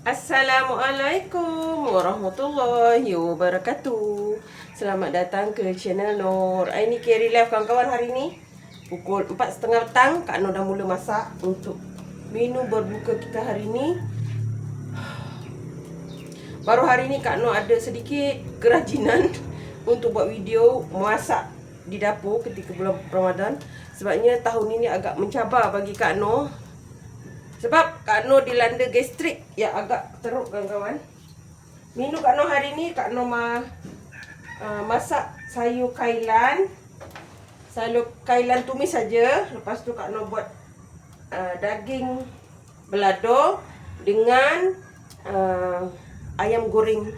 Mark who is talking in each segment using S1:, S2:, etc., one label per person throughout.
S1: Assalamualaikum warahmatullahi wabarakatuh. Selamat datang ke channel Nur. Ini Carry Life kawan-kawan. Hari ni pukul 4.30 petang. Kak Nur dah mula masak untuk menu berbuka kita hari ni. Baru hari ni Kak Nur ada sedikit kerajinan untuk buat video masak di dapur ketika bulan Ramadan. Sebabnya tahun ini agak mencabar bagi Kak Nur. Sebab Kak Nur dilanda gastrik yang agak teruk kawan-kawan. Menu Kak Nur hari ni, Kak Nur masak sayur kailan. Sayur kailan tumis saja. Lepas tu Kak Nur buat daging belado dengan ayam goreng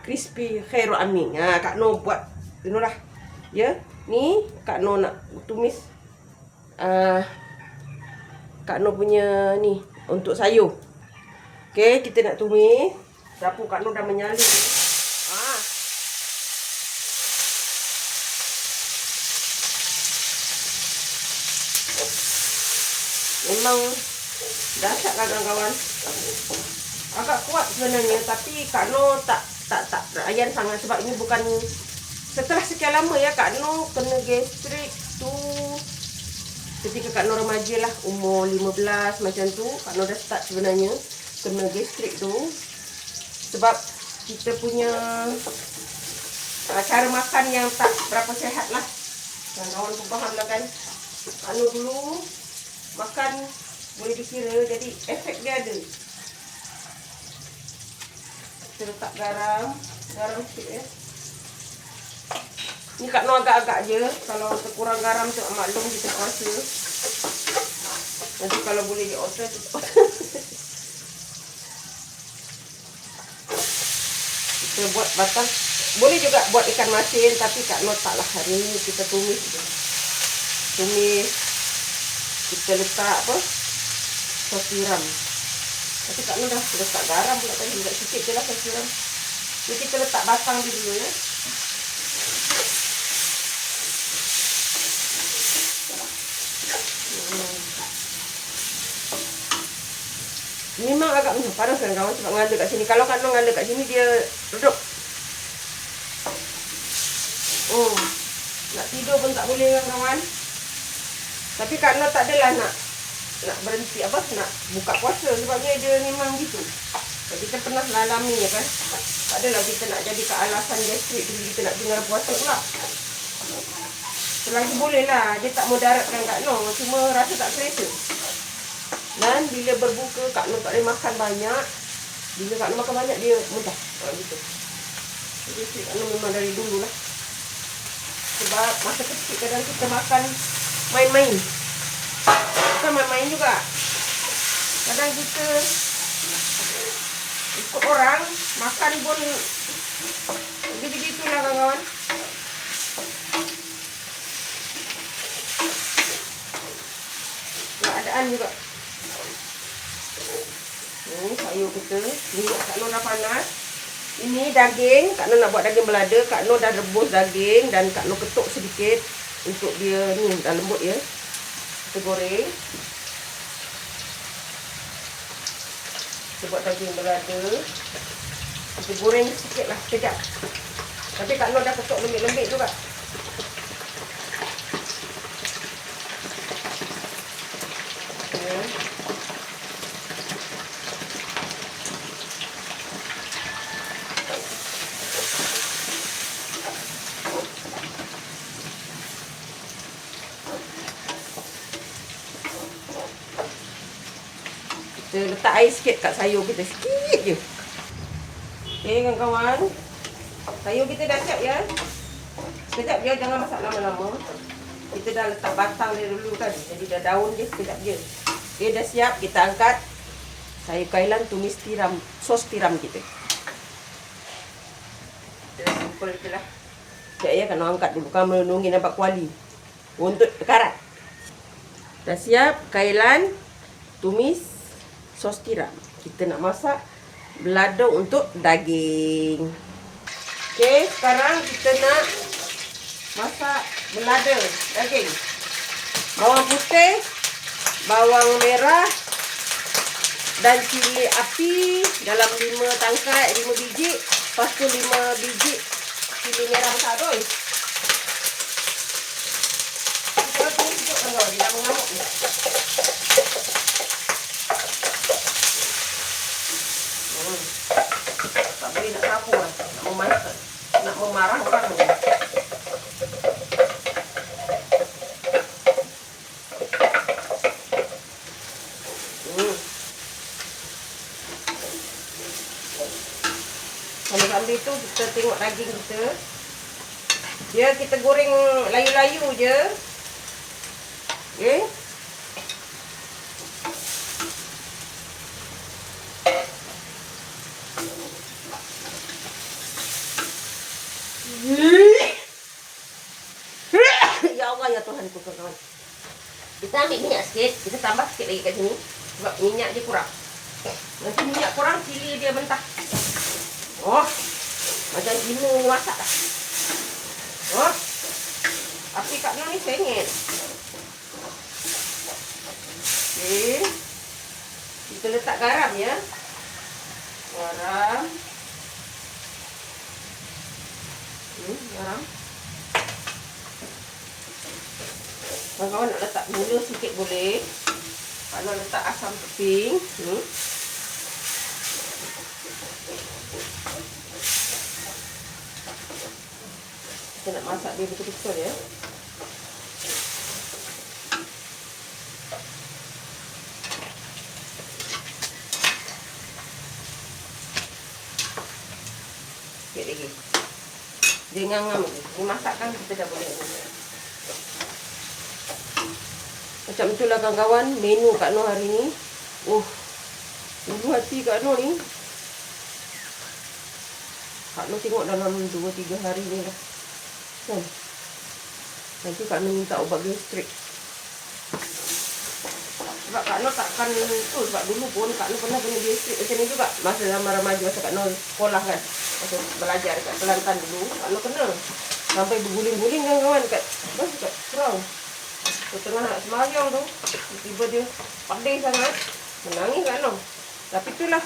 S1: crispy Khairul Amin. Kak Nur buat itulah. Ya, ni Kak Nur nak tumis Kak Nur punya ni untuk sayur. Okey, kita nak tumis. Dapur Kak Nur dah menyala. Memang dahsyat lah kawan-kawan. Agak kuat sebenarnya, tapi Kak Nur tak layan sangat sebab ini bukan setelah sekian lama ya Kak Nur kena gastrik tu. Ketika Kak Nur remaja lah, umur 15 macam tu, Kak Nur dah start sebenarnya kena gastrik tu. Sebab kita punya cara makan yang tak berapa sehat lah. Kawan-kawan pun faham lah kan. Kak Nur dulu makan boleh dikira, jadi efek dia ada. Kita letak garam sikit ya. Ni Kak Nur agak-agak je. Kalau terkurang garam tu maklum, kita kuasa. Nanti kalau boleh di order kita buat batang. Boleh juga buat ikan masin, tapi Kak Nur tak lah. Hari ni kita tumis je. Tumis. Kita letak apa? Sos tiram. Tapi Kak Nur dah letak garam pula tadi. Letak sikit je lah sos tiram. Ni kita letak batang dulu ya. Memang agak panas kan kawan sebab ngala kat sini. Kalau Kak Nur ngala kat sini dia redup. Nak tidur pun tak boleh kan kawan. Tapi Kak Nur tak adalah nak berhenti nak buka puasa, sebabnya dia memang gitu. Kita pernah lalami ya kan. Tak adalah kita nak jadi ke alasan gastrik jadi kita nak tinggal puasa pula. Selagi boleh lah, dia tak mudaratkan Kak Nur, cuma rasa tak selesa. Dan bila berbuka Kak Nur tak boleh makan banyak. Bila Kak Nur makan banyak dia muntah. Gitu. Jadi Kak Nur memang dari dulu lah. Sebab masa kecil kadang kita makan main-main. Bukan main-main juga. Kadang kita ikut orang makan pun begitu lah kawan-kawan. Keadaan juga. Sayur kita, minyak Kak Nur dah panas. Ini daging, Kak Nur nak buat daging belada. Kak Nur dah rebus daging dan Kak Nur ketuk sedikit untuk dia ni dah lembut ya. Kita goreng. Kita buat daging belada. Kita goreng sikit lah, sekejap. Tapi Kak Nur dah ketuk lembik-lembik juga. Kita letak air sikit kat sayur kita. Sikit je. Okey kawan-kawan. Sayur kita dah siap ya. Sekejap je, jangan masak lama-lama. Kita dah letak batang dia dulu kan. Jadi dah daun dia sekejap je. Dia dah siap, kita angkat. Sayur kailan tumis tiram. Sos tiram kita. Kita simple je lah. Sekejap ya, kena angkat dulu. Kan menunggu nampak kuali. Untuk karat. Dah siap, kailan tumis sos tiram. Kita nak masak belado untuk daging. Okey, sekarang kita nak masak belado daging. Bawang putih, bawang merah, Dan cili api dalam 5 tangkai, 5 biji. Lepas tu 5 biji cili merah besar tu. Kita tunggu sikit kan, dia dah mengamuk ni. Tak boleh nak sapu lah. Nak memarahkan. Sambil tu kita tengok daging kita. Dia kita goreng layu-layu je. Okey. Ya Allah ya Tuhan ku kawan. Kita ambil minyak sikit, kita tambah sikit lagi kat sini sebab minyak dia kurang. Nanti minyak kurang cili dia mentah. Oh, macam gini masak dah. Oh, api Kak Noh ni sengit. Okey, kita letak garam ya. Garam. Garam. Kawan-kawan nak letak gula sikit boleh. Kalau letak asam keping, kita nak masak dia betul-betul ya. Sikit lagi. Dia ngam-ngam lagi. Ni masakkan kita dah boleh. Macam itulah kawan-kawan menu Kak Noh hari ni. Ulu hati Kak Noh ni. Kak Noh tengok dalam 2-3 hari ni lah. Kan? Nanti Kak Noh minta ubat gastrik. Sebab Kak Noh takkan tu. Sebab dulu pun Kak Noh pernah punya gastrik macam ni juga. Masa zaman remaja, masa Kak Noh sekolah kan. Masa belajar dekat Kelantan dulu. Kak Noh kena. Sampai berguling-guling kawan-kawan kat surau. Tengah nak semayang tu, tiba dia pedih sangat. Menangis Kak Noh. Tapi itulah,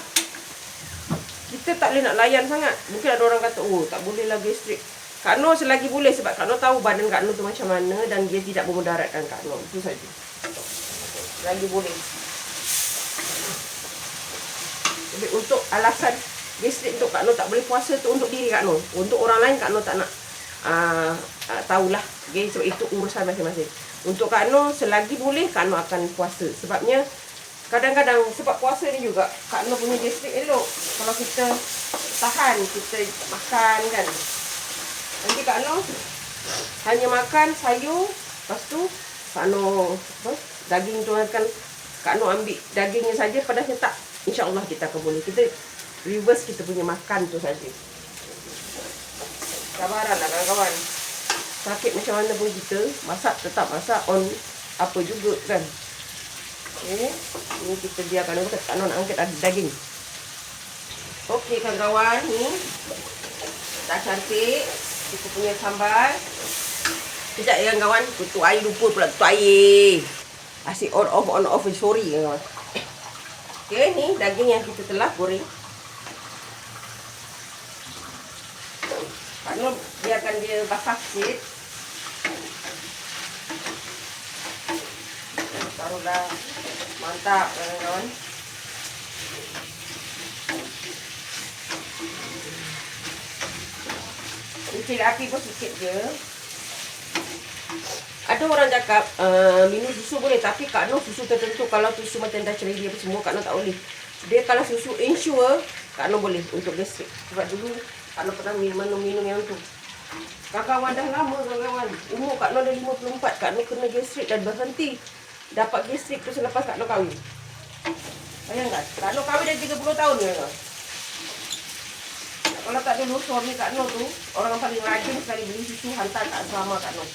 S1: kita tak boleh nak layan sangat. Mungkin ada orang kata, oh tak boleh lah gastrik. Kak Noh selagi boleh sebab Kak Noh tahu badan Kak Noh tu macam mana dan dia tidak memudaratkan Kak Noh. Itu saja. Selagi boleh. Jadi untuk alasan gastrik untuk Kak Noh tak boleh puasa tu untuk diri Kak Noh. Untuk orang lain Kak Noh tak nak tahulah. Okay? Sebab itu urusan masing-masing. Untuk Kak Noh selagi boleh Kak Noh akan puasa. Sebabnya kadang-kadang sebab puasa ni juga Kak Noh punya gastrik elok. Kalau kita tahan, kita makan kan. Nanti Kak Noh hanya makan sayur. Lepas tu Kak Noh daging tu akan Kak Noh ambil dagingnya saja, pedasnya tak. InsyaAllah kita akan boleh. Kita reverse kita punya makan tu saja. Sabaranlah kawan-kawan. Sakit macam mana pun kita masak, tetap masak on apa juga kan. Okey, ni kita biarkan dulu. Kak Noh nak angkat daging. Okey kawan-kawan, ni dah cantik kita punya sambal. Sekejap ya kawan, tutup air, lupa pula tutup air. Asyik on off, sorry kawan. Okey, ni daging yang kita telah goreng. Kak Noh biarkan dia basah sikit. Taruh dah mantap kawan-kawan. Kecil api pun sikit je. Ada orang cakap minum susu boleh, tapi Kak Noh susu tertentu. Kalau susu macam dah ceri dia semua Kak Noh tak boleh. Dia kalau susu ensure Kak Noh boleh untuk gastrik. Sebab dulu Kak Noh pernah minum yang tu. Kawan-kawan dah lama kawan-kawan. Umur Kak Noh dah 54. Kak Noh kena gastrik dan berhenti dapat gastrik tu selepas Kak Noh kahwin. Bayangkan, Kak Noh kahwin dah 30 tahun kan. Kalau tak dulu suami Kak Noh tu orang yang paling rajin sekali beli susu hantar kat asrama Kak Noh.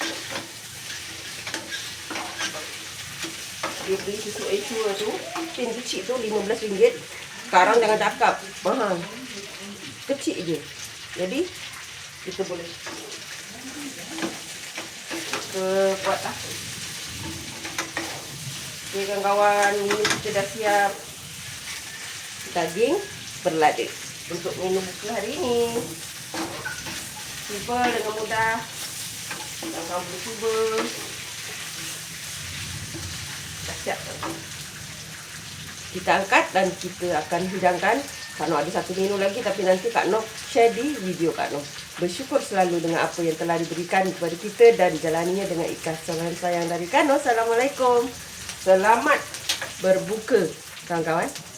S1: Dia beli susu Ensure tu, tin kecil tu RM15. Sekarang jangan cakap mahal. Kecil je. Jadi kita boleh buat lah. Okay kawan-kawan, ini kita dah siap. daging berlada untuk menu buka hari ini. Cuba dengan mudah. Kamu boleh cuba. Siap. Kita angkat dan kita akan hidangkan. Kak Noh ada satu menu lagi, tapi nanti Kak Noh share di video Kak Noh. Bersyukur selalu dengan apa yang telah diberikan kepada kita dan jalaninya dengan ikhlas dan sayang dari Kak Noh. Assalamualaikum. Selamat berbuka kawan-kawan.